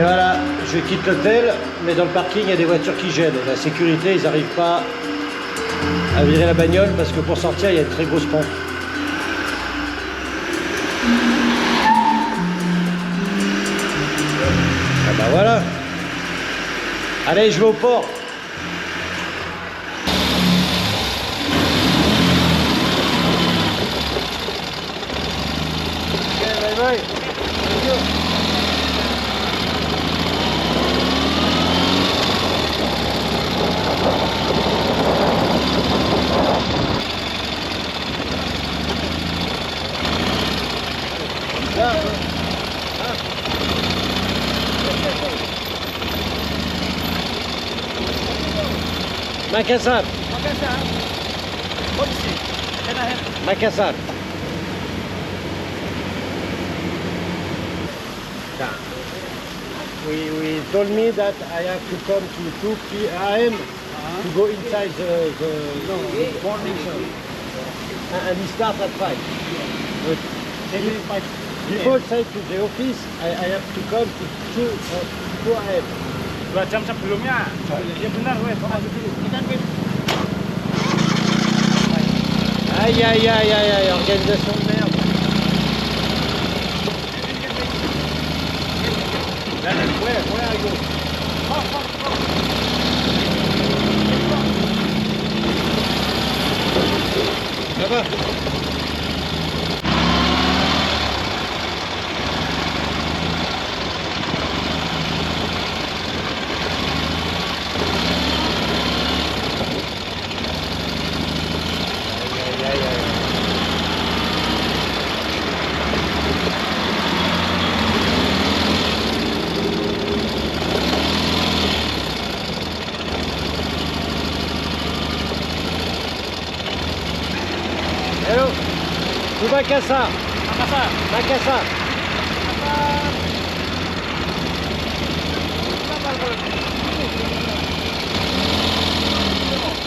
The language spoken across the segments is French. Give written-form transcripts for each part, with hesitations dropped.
voilà, je quitte l'hôtel, mais dans le parking, il y a des voitures qui gênent. La sécurité, ils n'arrivent pas à virer la bagnole parce que pour sortir, il y a une très grosse pente. Ah bah voilà. Allez, je vais au port. Ok, bye bye. Thank you. Makassar. Makassar. Polisi. Can I help? Makassar. We told me that I have to come to 2 p.m. to go inside the Morning. and we start at 5. But before say to the office, I have to come to 2 a.m. 2 jam sebelumnya. Ya benar, weh, kau masuk dulu. Kita weh. Aïe aïe aïe aïe aïe, organisation de merde. Where are you? Là-bas. Hello, to Makassar. Makassar. Makassar.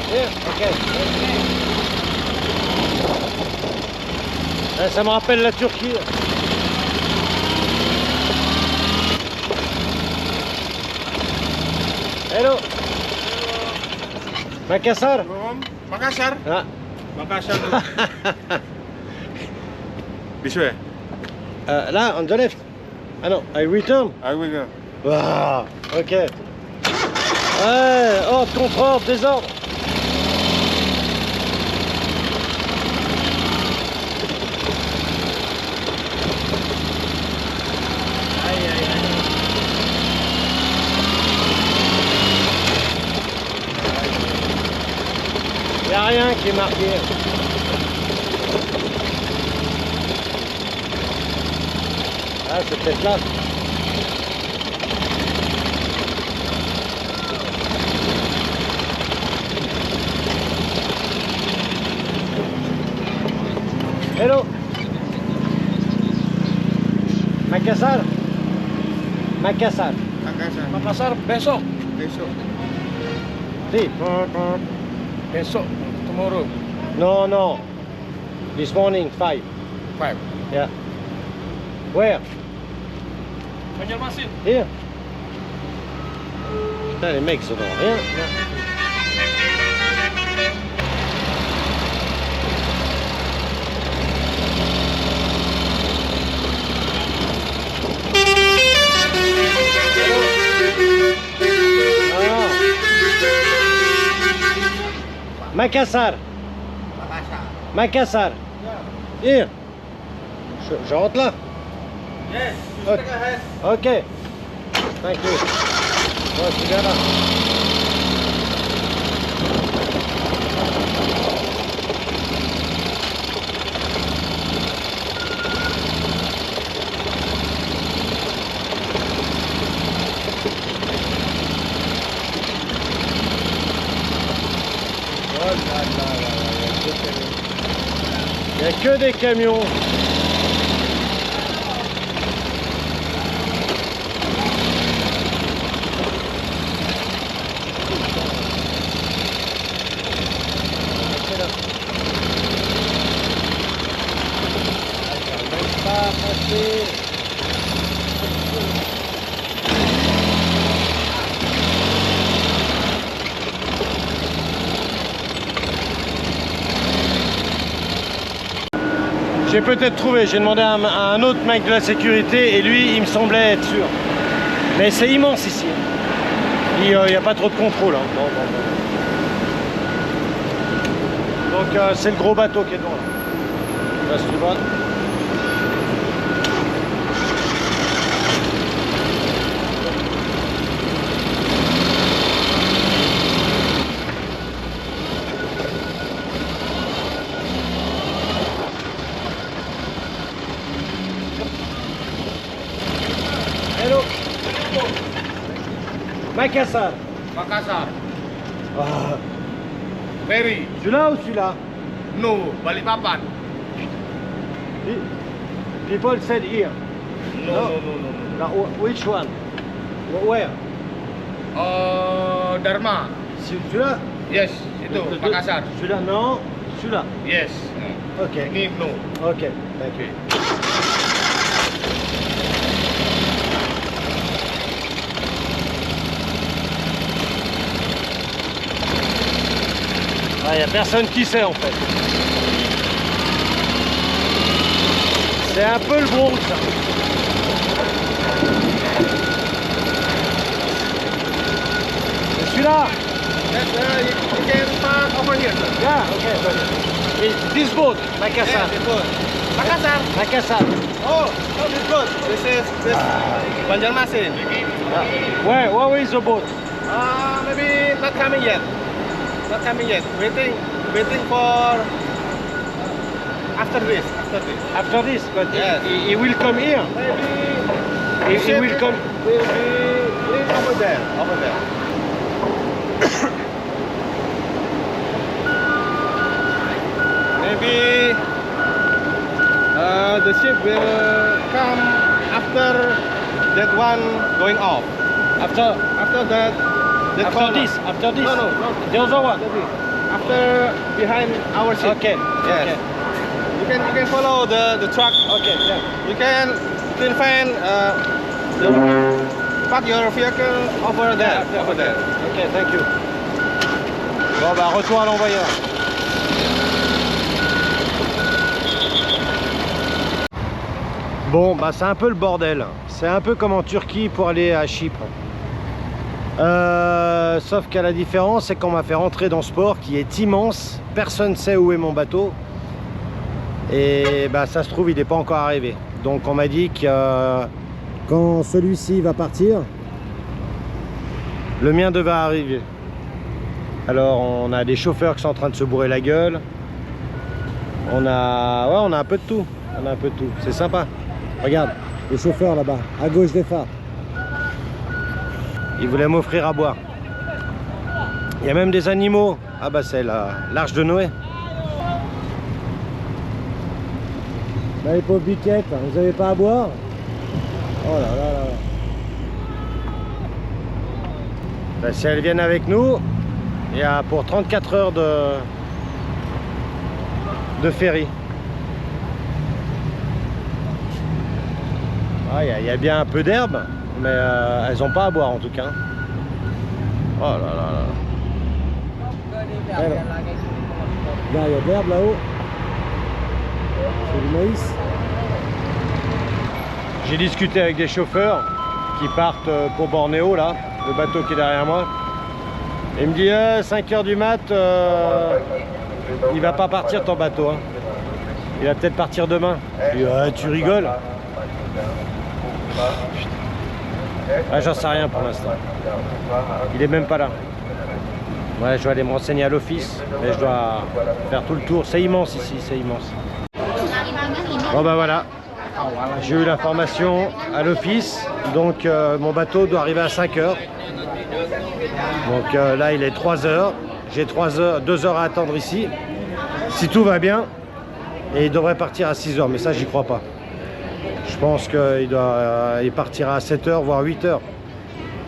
Here, ok. Ça me rappelle la Turquie. Hello. Makassar. Makassar. Ah. Makassar. This way. Là, on the left. Ah non, I return. I will go. Ah, ok. Ouais, ordre, contre-ordre, désordre. Aïe, aïe, aïe. Il n'y a rien qui est marqué. Ah, c'est peut-être là. Hello. Makassar. Makassar. Makassar. Makassar besok. Besok. Si. Besok. Tomorrow. No, no. This morning, 5. 5. Yeah. Where? Banjarmasin. Here. Putain, les mecs, ça donne rien. Makassar. Makassar. Here. Je rentre là. Yes. Ok. Thank you. Ouais, c'est bien là. Oh là là là là, il n'y a que des camions. J'ai peut-être trouvé, j'ai demandé à un autre mec de la sécurité et lui, il me semblait être sûr. Mais c'est immense ici. Il n'y a pas trop de contrôle. Hein. Bon. Donc c'est le gros bateau qui est devant là. Là, si tu vois. Hello. Makassar. Makassar. Ah. Ferry. Celui-là ou celui-là? No. Balikpapan. People said here. No. Now, which one? Where? Dharma. Celui-là? Yes. Itu Makassar. Celui-là, non. Celui-là. Yes. Ok. Ini no. Ok. Thank you. Il n'y a personne qui sait en fait. C'est un peu le Bronx. C'est celui-là. Yes, you can park over here. Yeah, okay. This boat, Makassar. Makassar. Makassar. Oh, this good. This is Banjarmasin. Where is the boat? Maybe not coming yet. Not coming yet. Waiting for after this. After this, but Yes. he will come here. Maybe He will come. will be over there. Maybe the ship will come after that one going off. After that corner. this. No. The other one. After behind our ship. Okay. Yes. Okay. You can follow the truck. Okay. Yeah. You can park your vehicle over there. Yeah, Over there. Ok, thank you. Bon bah retour à l'envoyeur. Bon bah c'est un peu le bordel. C'est un peu comme en Turquie pour aller à Chypre. Sauf qu'à la différence c'est qu'on m'a fait rentrer dans ce port qui est immense. Personne ne sait où est mon bateau. Et bah ça se trouve il n'est pas encore arrivé. Donc on m'a dit que quand celui-ci va partir, le mien devait arriver. Alors on a des chauffeurs qui sont en train de se bourrer la gueule. On a un peu de tout. C'est sympa. Regarde, les chauffeurs là-bas, à gauche des phares. Ils voulaient m'offrir à boire. Il y a même des animaux. Ah bah c'est l'arche de Noé. Bah les pauvres biquettes, vous avez pas à boire? Oh là là là. Bah, si elles viennent avec nous, il y a pour 34 heures de ferry. Ah, il y a bien un peu d'herbe, mais elles n'ont pas à boire en tout cas. Oh là là là. Là, il y a de l'herbe là-haut. C'est du maïs. J'ai discuté avec des chauffeurs qui partent pour Bornéo là, le bateau qui est derrière moi. Il me dit 5 h du mat, il va pas partir ton bateau. Hein. Il va peut-être partir demain. Je dis tu rigoles. Ah, j'en sais rien pour l'instant. Il est même pas là. Ouais, je dois aller me renseigner à l'office, mais je dois faire tout le tour. C'est immense ici, c'est immense. Bon bah voilà, j'ai eu l'information à l'office, donc mon bateau doit arriver à 5 h. Donc là il est 3 h, j'ai 2 heures à attendre ici, si tout va bien, et il devrait partir à 6 h, mais ça j'y crois pas. Je pense qu'il partira à 7 h, voire 8 h,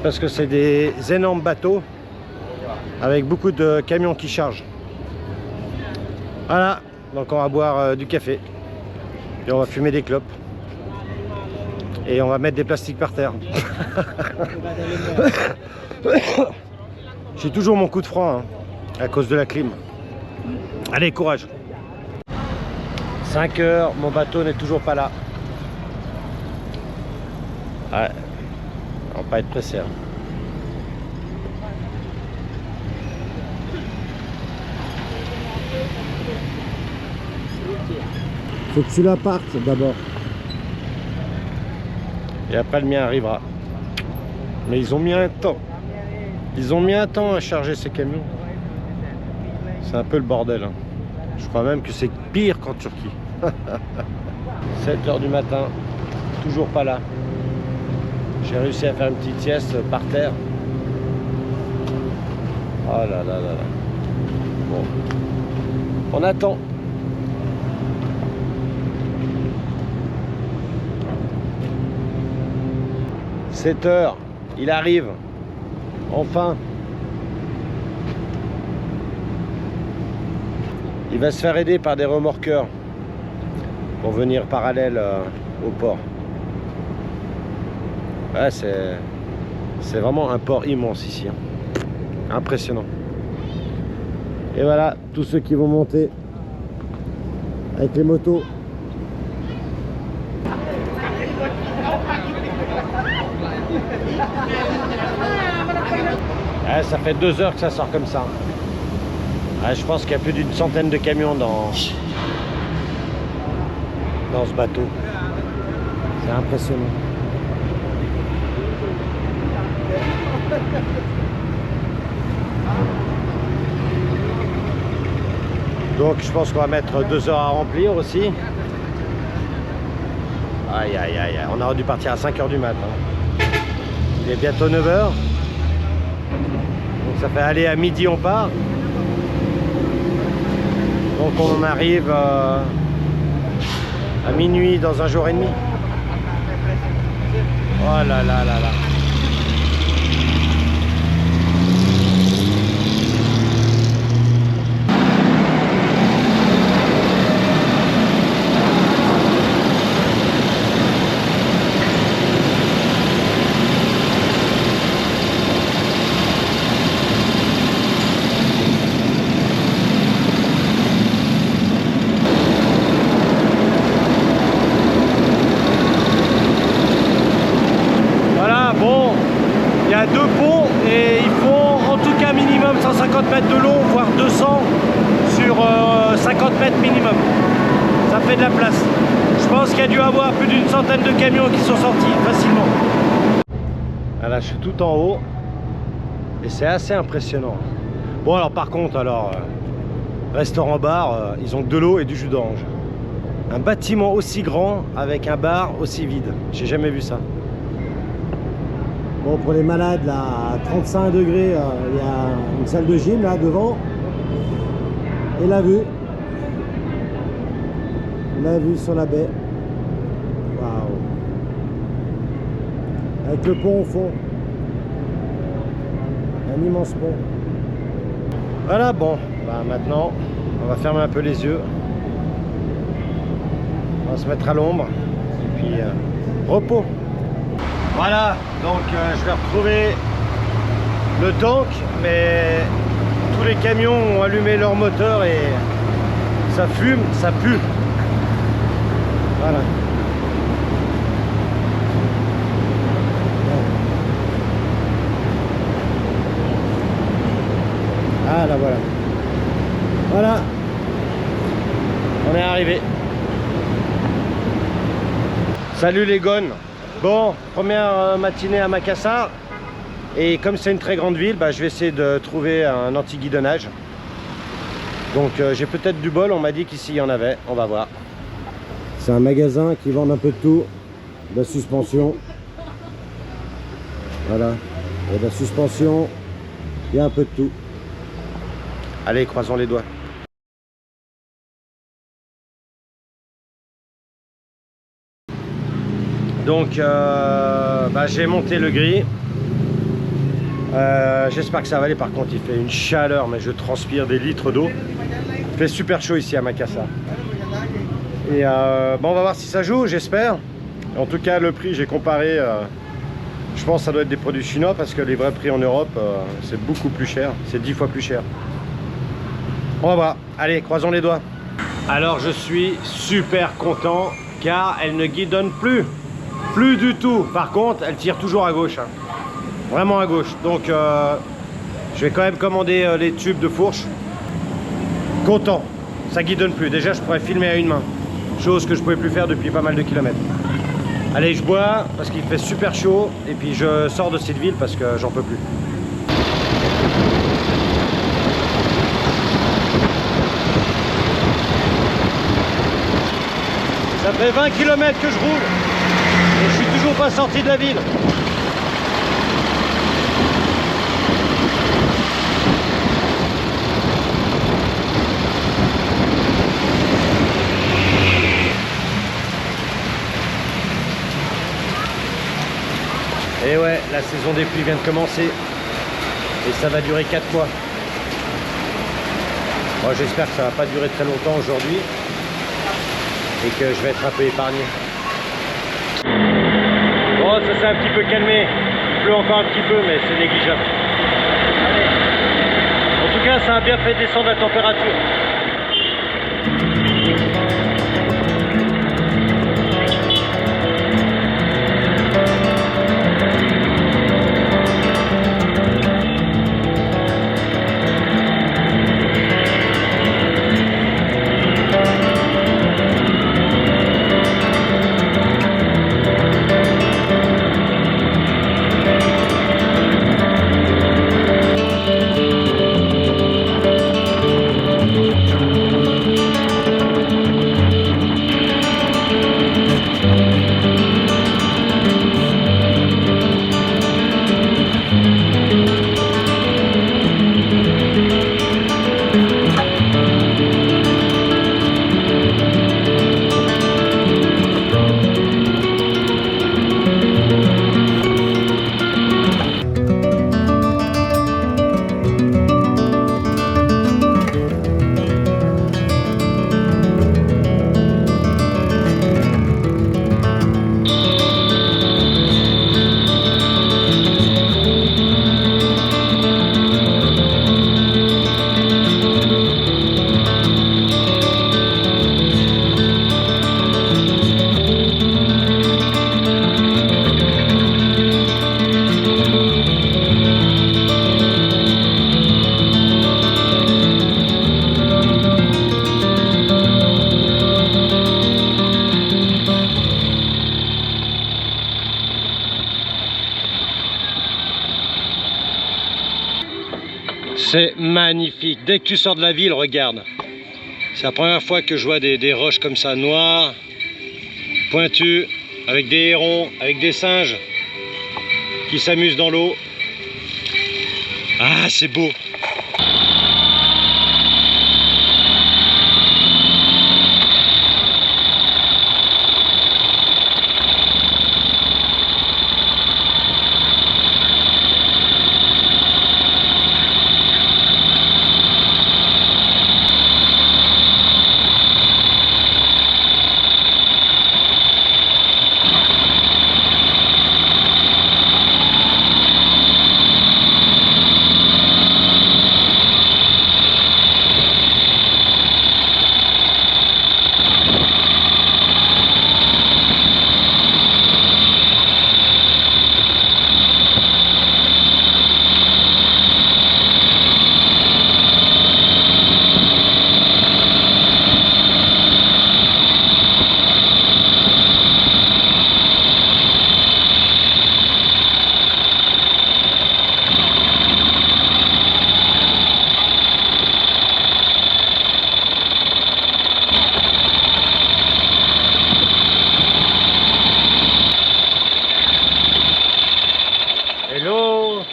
parce que c'est des énormes bateaux, avec beaucoup de camions qui chargent. Voilà, donc on va boire du café. Et on va fumer des clopes. Et on va mettre des plastiques par terre. J'ai toujours mon coup de froid hein, à cause de la clim. Allez, courage. 5 heures, mon bateau n'est toujours pas là. Ouais, on va pas être pressé. Hein. Faut que tu la partes d'abord. Et après le mien arrivera. Mais ils ont mis un temps. Ils ont mis un temps à charger ces camions. C'est un peu le bordel. Hein. Je crois même que c'est pire qu'en Turquie. 7 heures du matin, toujours pas là. J'ai réussi à faire une petite sieste par terre. Oh là là là là. Bon. On attend. « 7 heures, il arrive. Enfin. Il va se faire aider par des remorqueurs pour venir parallèle au port. Ouais, c'est vraiment un port immense ici. Hein. Impressionnant. Et voilà, tous ceux qui vont monter avec les motos. Ouais, ça fait 2 heures que ça sort comme ça. Ouais, je pense qu'il y a plus d'une centaine de camions dans ce bateau. C'est impressionnant. Donc je pense qu'on va mettre 2 heures à remplir aussi. Aïe aïe aïe, on aurait dû partir à 5 heures du matin. Il est bientôt 9 heures. Donc ça fait aller à midi on part. Donc on arrive à minuit dans un jour et demi. Oh là là là là. Il y a 2 ponts et il faut en tout cas minimum 150 mètres de long, voire 200 sur 50 mètres minimum. Ça fait de la place. Je pense qu'il y a dû avoir plus d'une centaine de camions qui sont sortis facilement. Là, je suis tout en haut et c'est assez impressionnant. Bon alors par contre, restaurant-bar, ils ont de l'eau et du jus d'orange. Un bâtiment aussi grand avec un bar aussi vide. J'ai jamais vu ça. Bon, pour les malades, là, à 35 degrés, il y a une salle de gym, là, devant. Et la vue. La vue sur la baie. Waouh. Avec le pont au fond. Un immense pont. Voilà, bon, bah maintenant, on va fermer un peu les yeux. On va se mettre à l'ombre. Et puis, repos. Voilà, donc je vais retrouver le tank, mais tous les camions ont allumé leur moteur et ça fume, ça pue. Voilà. Ah là voilà. Voilà. On est arrivé. Salut les gones. Bon, première matinée à Makassar. Et comme c'est une très grande ville, bah, je vais essayer de trouver un anti-guidonnage. Donc j'ai peut-être du bol, on m'a dit qu'ici il y en avait, on va voir. C'est un magasin qui vend un peu de tout. De la suspension. Voilà. Il y a de la suspension. Il y a un peu de tout. Allez, croisons les doigts. Donc bah, j'ai monté le gris. J'espère que ça va aller. Par contre il fait une chaleur, mais je transpire des litres d'eau. Il fait super chaud ici à Makassar. Et bon, on va voir si ça joue, j'espère. En tout cas le prix, j'ai comparé, je pense que ça doit être des produits chinois, parce que les vrais prix en Europe c'est beaucoup plus cher, c'est 10 fois plus cher. On va voir, allez, croisons les doigts. Alors je suis super content car elle ne guidonne plus. Plus du tout. Par contre, elle tire toujours à gauche. Hein. Vraiment à gauche. Donc je vais quand même commander les tubes de fourche. Content. Ça guidonne plus. Déjà, je pourrais filmer à une main. Chose que je pouvais plus faire depuis pas mal de kilomètres. Allez, je bois parce qu'il fait super chaud. Et puis je sors de cette ville parce que j'en peux plus. Ça fait 20 km que je roule et je suis toujours pas sorti de la ville. Et ouais, la saison des pluies vient de commencer et ça va durer 4 mois. Bon, j'espère que ça va pas durer très longtemps aujourd'hui. Et que je vais être un peu épargné. Bon, ça s'est un petit peu calmé. Il pleut encore un petit peu, mais c'est négligeable. En tout cas, ça a bien fait descendre la température. C'est magnifique. Dès que tu sors de la ville, regarde. C'est la première fois que je vois des roches comme ça, noires, pointues, avec des hérons, avec des singes qui s'amusent dans l'eau. Ah, c'est beau. Hello.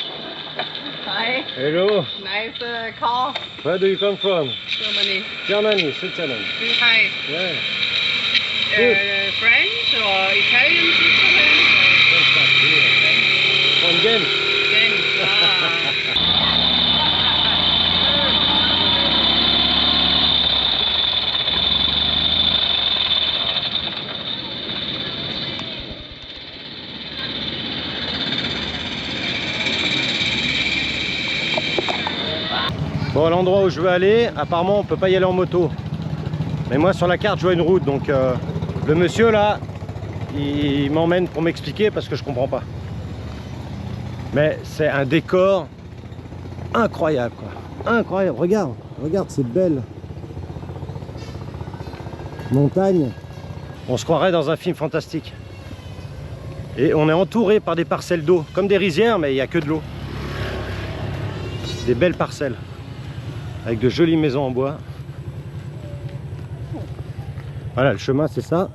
Hi. Hello. Nice call. Where do you come from? Germany. Germany, Switzerland. Hi. Yeah. Good. French or Italian, Switzerland? From Ghent. Ghent. Bon, à l'endroit où je veux aller, apparemment on peut pas y aller en moto. Mais moi sur la carte je vois une route, donc le monsieur là, il m'emmène pour m'expliquer parce que je comprends pas. Mais c'est un décor incroyable quoi. Incroyable, regarde, regarde ces belles montagnes. On se croirait dans un film fantastique. Et on est entouré par des parcelles d'eau, comme des rizières, mais il n'y a que de l'eau. Des belles parcelles, avec de jolies maisons en bois. Voilà, le chemin c'est ça.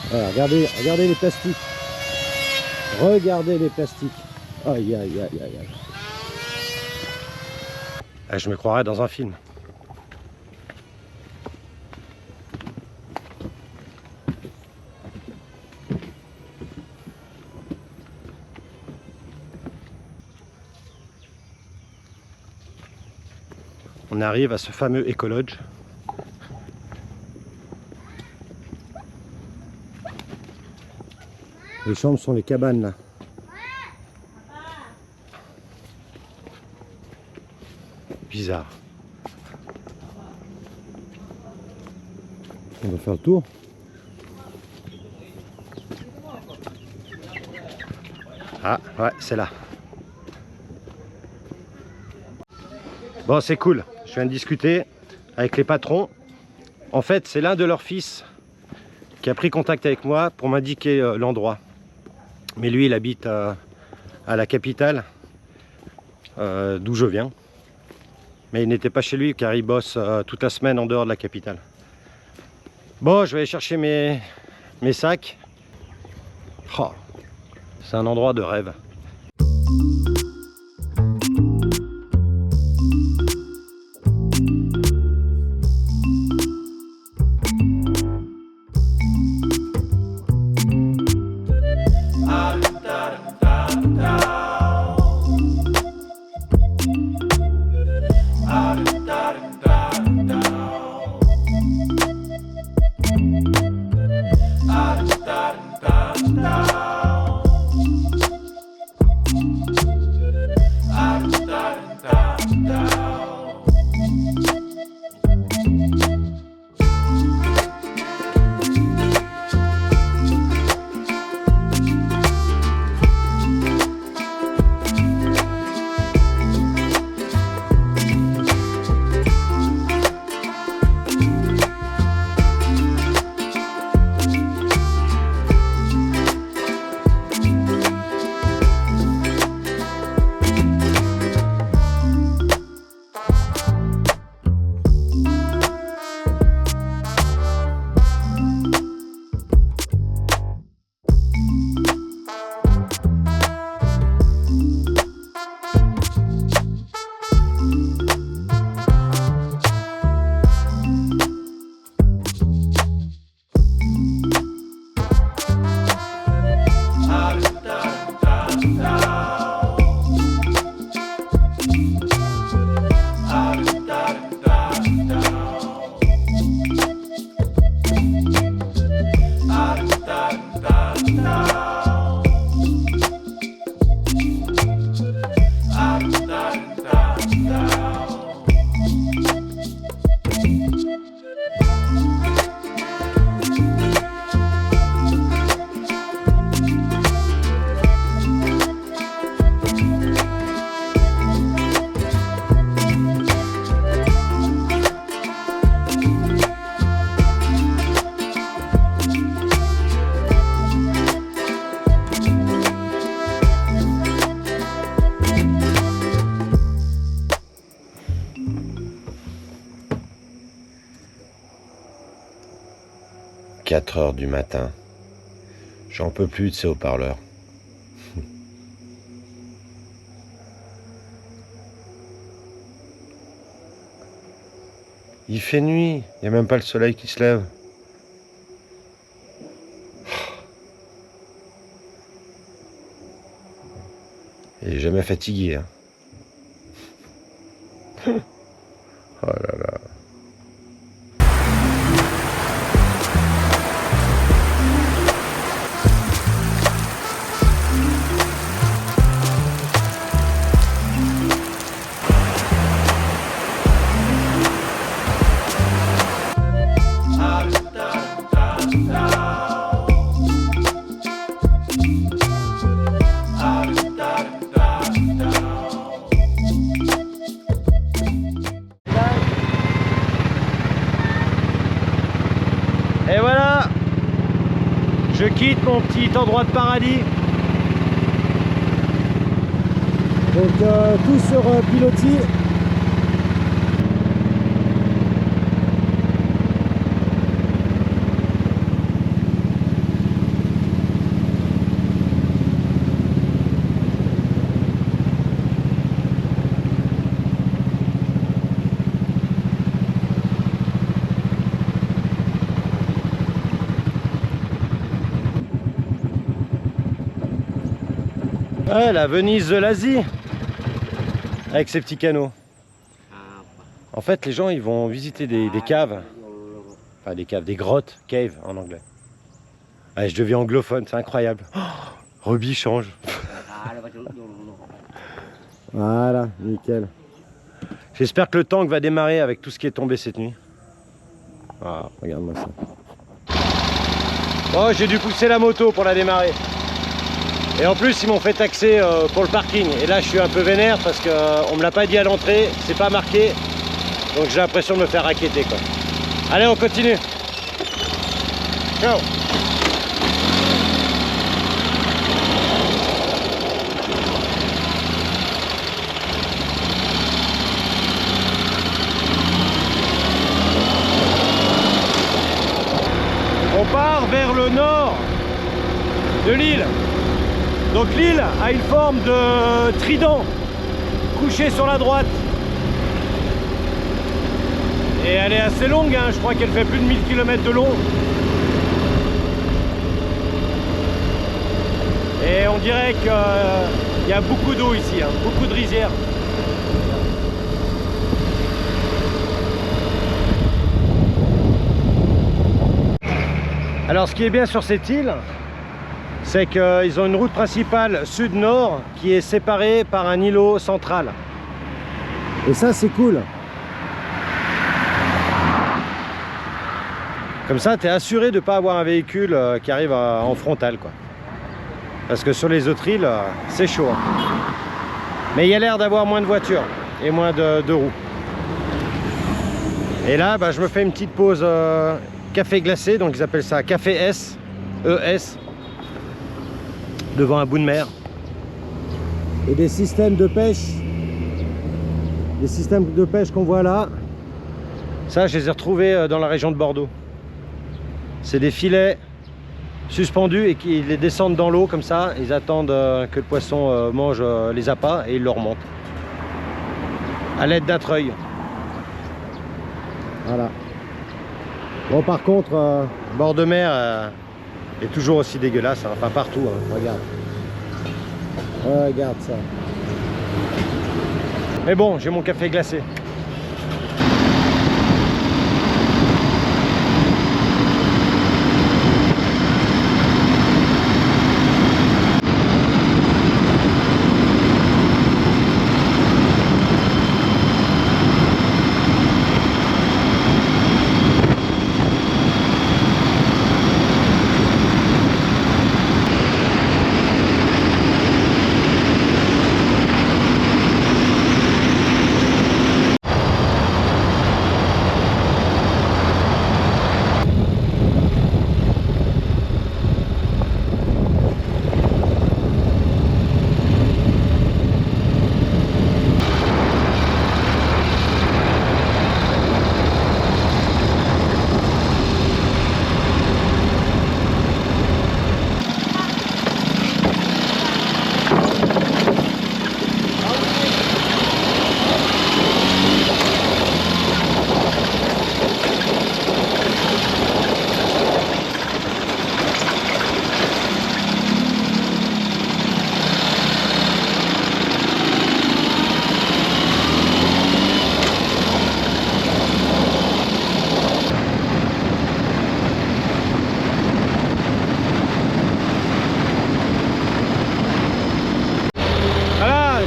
Voilà, regardez les plastiques. Regardez les plastiques. Aïe, aïe, aïe, aïe, aïe. Ah, je me croirais dans un film. On arrive à ce fameux Ecolodge. Les chambres sont les cabanes là. Bizarre. On va faire le tour. Ah ouais, c'est là. Bon, c'est cool. Je viens de discuter avec les patrons. En fait, c'est l'un de leurs fils qui a pris contact avec moi pour m'indiquer l'endroit. Mais lui, il habite à la capitale, d'où je viens. Mais il n'était pas chez lui car il bosse toute la semaine en dehors de la capitale. Bon, je vais aller chercher mes sacs. Oh, c'est un endroit de rêve. « 4 heures du matin. J'en peux plus de ces haut-parleurs. Il fait nuit, il n'y a même pas le soleil qui se lève. Il est jamais fatigué. Hein. Oh là là. Je quitte mon petit endroit de paradis. Donc tout sur pilotis. Ouais, la Venise de l'Asie. Avec ses petits canaux. En fait, les gens, ils vont visiter des caves. Enfin, des caves, des grottes. Cave, en anglais. Ouais, je deviens anglophone, c'est incroyable. Oh, Roby change. Voilà, nickel. J'espère que le tank va démarrer avec tout ce qui est tombé cette nuit. Ah, regarde-moi ça. Oh, j'ai dû pousser la moto pour la démarrer. Et en plus, ils m'ont fait taxer pour le parking. Et là, je suis un peu vénère parce qu'on me l'a pas dit à l'entrée, c'est pas marqué. Donc j'ai l'impression de me faire racketter, quoi. Allez, on continue. Ciao. On part vers le nord de l'île. Donc l'île a une forme de trident couché sur la droite. Et elle est assez longue, hein. Je crois qu'elle fait plus de 1000 km de long. Et on dirait qu'il y a beaucoup d'eau ici, hein. Beaucoup de rizières. Alors ce qui est bien sur cette île, c'est qu'ils ont une route principale sud-nord qui est séparée par un îlot central. Et ça, c'est cool. Comme ça, tu es assuré de ne pas avoir un véhicule qui arrive en frontal, quoi. Parce que sur les autres îles, c'est chaud. Hein. Mais il y a l'air d'avoir moins de voitures et moins de roues. Et là, bah, je me fais une petite pause café glacé, donc ils appellent ça café S, ES. Devant un bout de mer. Et des systèmes de pêche. Les systèmes de pêche qu'on voit là. Ça, je les ai retrouvés dans la région de Bordeaux. C'est des filets suspendus et qui les descendent dans l'eau comme ça. Ils attendent que le poisson mange les appâts et ils le remontent. À l'aide d'un treuil. Voilà. Bon, par contre, Bord de mer est toujours aussi dégueulasse, hein. Enfin partout, hein. Regarde. regarde ça. Mais bon, j'ai mon café glacé.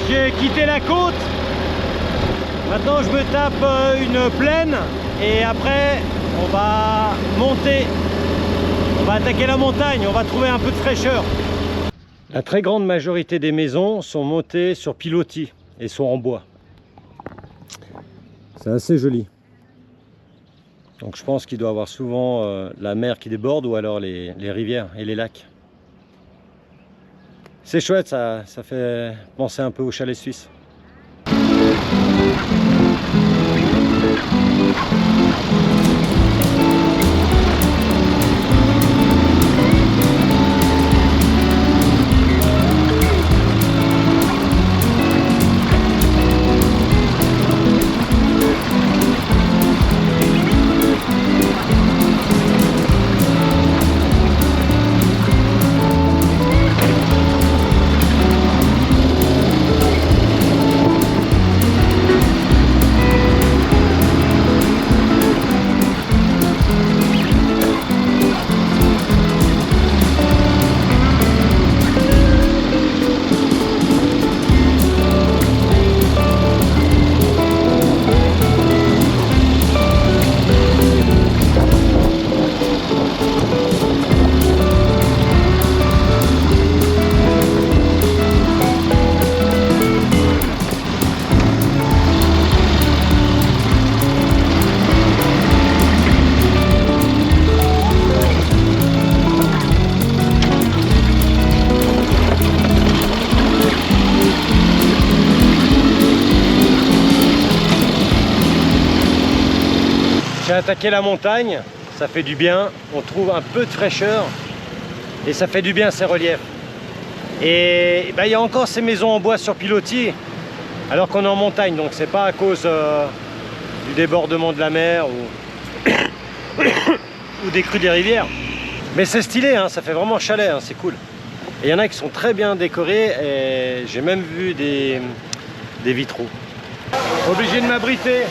J'ai quitté la côte. Maintenant je me tape une plaine et après on va monter. On va attaquer la montagne, on va trouver un peu de fraîcheur. La très grande majorité des maisons sont montées sur pilotis et sont en bois. C'est assez joli. Donc je pense qu'il doit y avoir souvent la mer qui déborde ou alors les rivières et les lacs. C'est chouette, ça fait penser un peu au chalet suisse. J'ai attaqué la montagne, ça fait du bien, on trouve un peu de fraîcheur et ça fait du bien ces reliefs. Et il y a encore ces maisons en bois sur pilotis alors qu'on est en montagne, donc c'est pas à cause du débordement de la mer ou des crues des rivières. Mais c'est stylé, hein, ça fait vraiment chalet, hein, c'est cool. Et il y en a qui sont très bien décorés et j'ai même vu des vitraux. Obligé de m'abriter.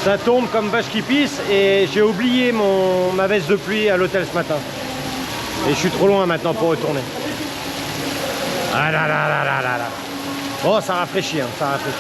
Ça tombe comme vache qui pisse et j'ai oublié ma veste de pluie à l'hôtel ce matin. Et je suis trop loin maintenant pour retourner. Ah là là là là là là. Oh, ça rafraîchit, hein, ça rafraîchit.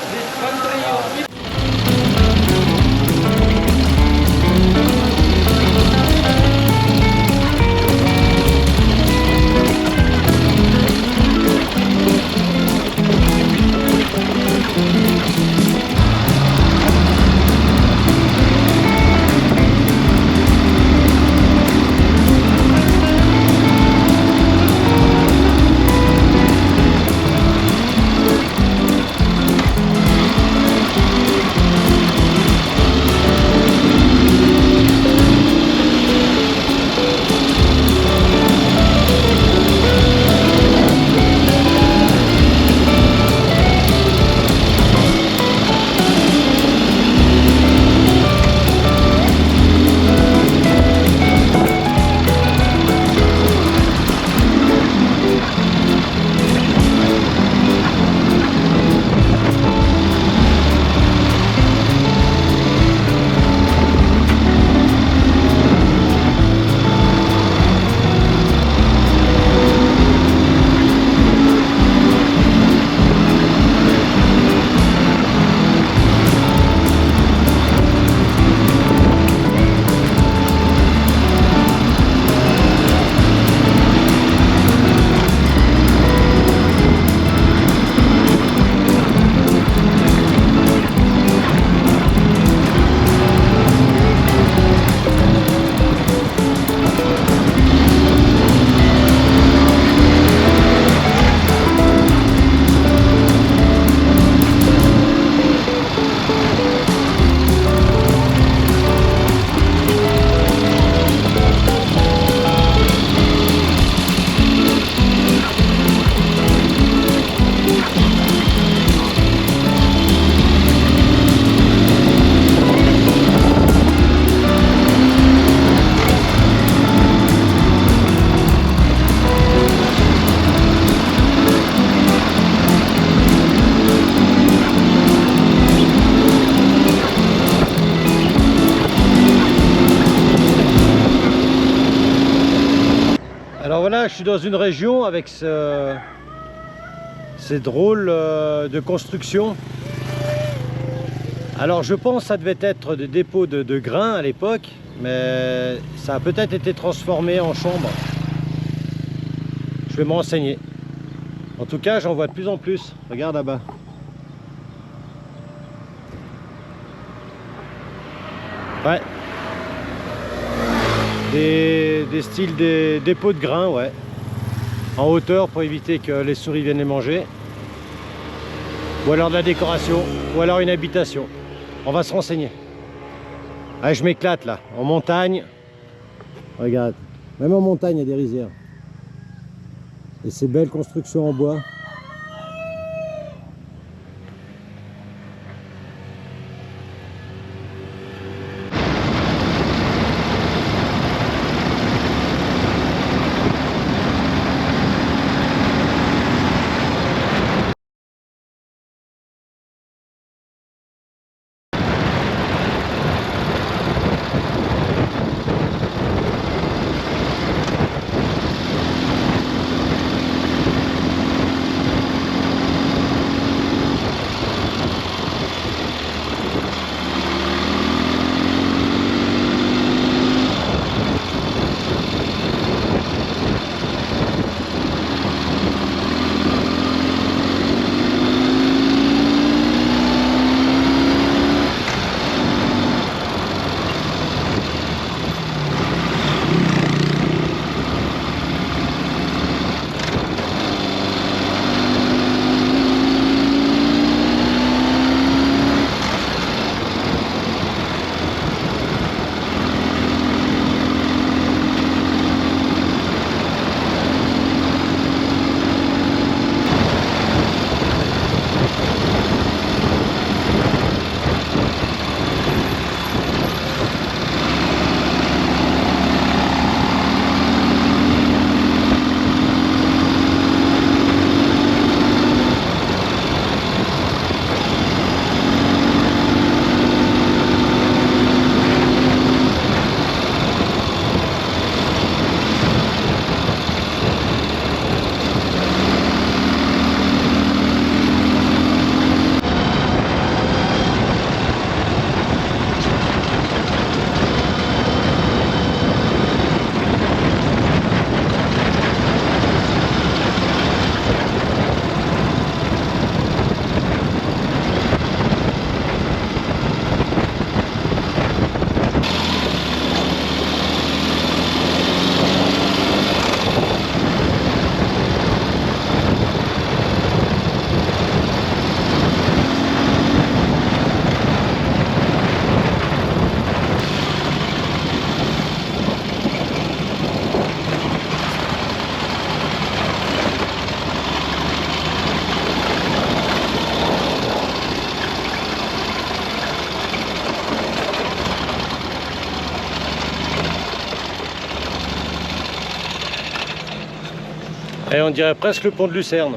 Alors voilà, je suis dans une région avec ces drôles de construction. Alors je pense que ça devait être des dépôts de grains à l'époque, mais ça a peut-être été transformé en chambre. Je vais me renseigner. En tout cas, j'en vois de plus en plus. Regarde là-bas. Ouais, Des styles des pots de grains, ouais. En hauteur pour éviter que les souris viennent les manger. Ou alors de la décoration, ou alors une habitation. On va se renseigner. Ah, je m'éclate là, en montagne. Regarde, même en montagne, il y a des rizières. Et ces belles constructions en bois. Et on dirait presque le pont de Lucerne.